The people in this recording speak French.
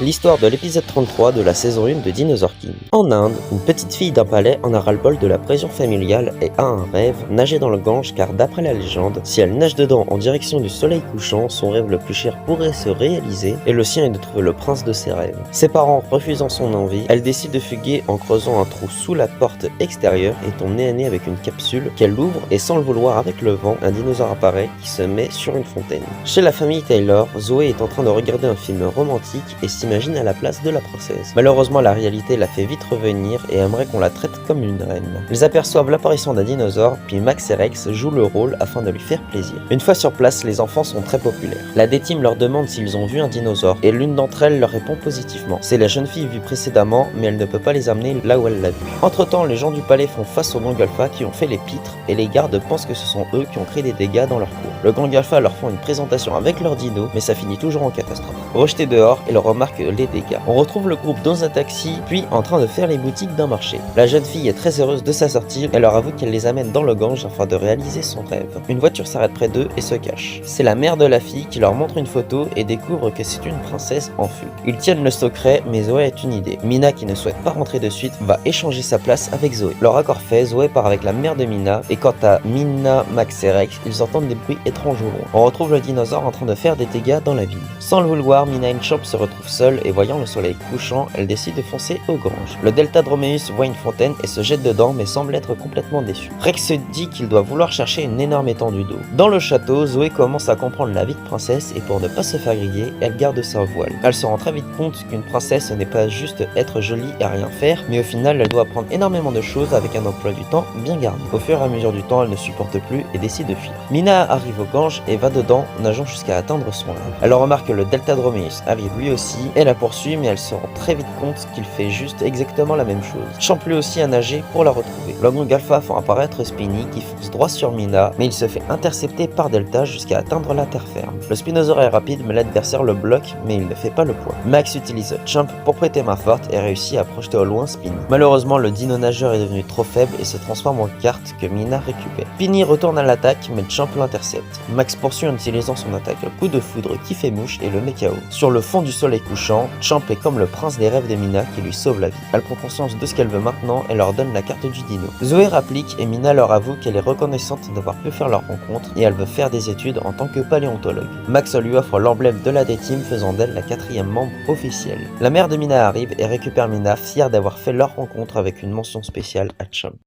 L'histoire de l'épisode 33 de la saison 1 de Dinosaur King. En Inde, une petite fille d'un palais en a ras-le-bol de la pression familiale et a un rêve, nager dans le Gange, car d'après la légende, si elle nage dedans en direction du soleil couchant, son rêve le plus cher pourrait se réaliser, et le sien est de trouver le prince de ses rêves. Ses parents refusant son envie, elle décide de fuguer en creusant un trou sous la porte extérieure et tombe nez à nez avec une capsule qu'elle ouvre, et sans le vouloir avec le vent, un dinosaure apparaît qui se met sur une fontaine. Chez la famille Taylor, Zoé est en train de regarder un film romantique et s'imagine à la place de la princesse. Malheureusement, la réalité la fait vite revenir et aimerait qu'on la traite comme une reine. Ils aperçoivent l'apparition d'un dinosaure, puis Max et Rex jouent le rôle afin de lui faire plaisir. Une fois sur place, les enfants sont très populaires. La D-Team leur demande s'ils ont vu un dinosaure et l'une d'entre elles leur répond positivement. C'est la jeune fille vue précédemment, mais elle ne peut pas les amener là où elle l'a vu. Entre temps, les gens du palais font face aux Gangolfa qui ont fait les pitres et les gardes pensent que ce sont eux qui ont créé des dégâts dans leur cour. Le Gangolfa leur font une présentation avec leur dino, mais ça finit toujours en catastrophe. Rejetés dehors, ils remarquent les dégâts. On retrouve le groupe dans un taxi, puis en train de faire les boutiques d'un marché. La jeune fille est très heureuse de sa sortie, elle leur avoue qu'elle les amène dans le Gange afin de réaliser son rêve. Une voiture s'arrête près d'eux et se cache. C'est la mère de la fille qui leur montre une photo et découvre que c'est une princesse en fugue. Ils tiennent le secret, mais Zoé a une idée. Mina, qui ne souhaite pas rentrer de suite, va échanger sa place avec Zoé. Leur accord fait, Zoé part avec la mère de Mina, et quant à Mina, Max et Rex, ils entendent des bruits étranges au loin. On retrouve le dinosaure en train de faire des dégâts dans la ville. Sans le vouloir, Mina et Champ se retrouvent seuls et voyant le soleil couchant, elle décide de foncer au Gange. Le Delta Dromeus voit une fontaine et se jette dedans, mais semble être complètement déçu. Rex se dit qu'il doit vouloir chercher une énorme étendue d'eau. Dans le château, Zoé commence à comprendre la vie de princesse et pour ne pas se faire griller, elle garde sa voile. Elle se rend très vite compte qu'une princesse ce n'est pas juste être jolie et rien faire, mais au final elle doit apprendre énormément de choses avec un emploi du temps bien garni. Au fur et à mesure du temps, elle ne supporte plus et décide de fuir. Mina arrive au Gange et va dedans, nageant jusqu'à atteindre son rêve. Elle remarque que le Delta Dromeus arrive lui aussi et la poursuit, mais elle se rend très vite compte qu'il fait juste exactement la même chose. Champ lui aussi à nager pour la retrouver. Le Gangolfa font apparaître Spiny qui fonce droit sur Mina, mais il se fait intercepter par Delta jusqu'à atteindre la terre ferme. Le Spinosaure est rapide, mais l'adversaire le bloque, mais il ne fait pas le poids. Max utilise Champ pour prêter main forte et réussit à projeter au loin Spiny. Malheureusement, le dino nageur est devenu trop faible et se transforme en carte que Mina récupère. Spiny retourne à l'attaque, mais Champ l'intercepte. Max poursuit en utilisant son attaque coup de foudre qui fait mouche et le met KO. Sur le fond du soleil couchant, Champ est comme le prince des rêves de Mina qui lui sauve la vie. Elle prend conscience de ce qu'elle veut maintenant et leur donne la carte du dino. Zoé rapplique et Mina leur avoue qu'elle est reconnaissante d'avoir pu faire leur rencontre et elle veut faire des études en tant que paléontologue. Max lui offre l'emblème de la D-Team faisant d'elle la 4e membre officielle. La mère de Mina arrive et récupère Mina, fière d'avoir fait leur rencontre avec une mention spéciale à Champ.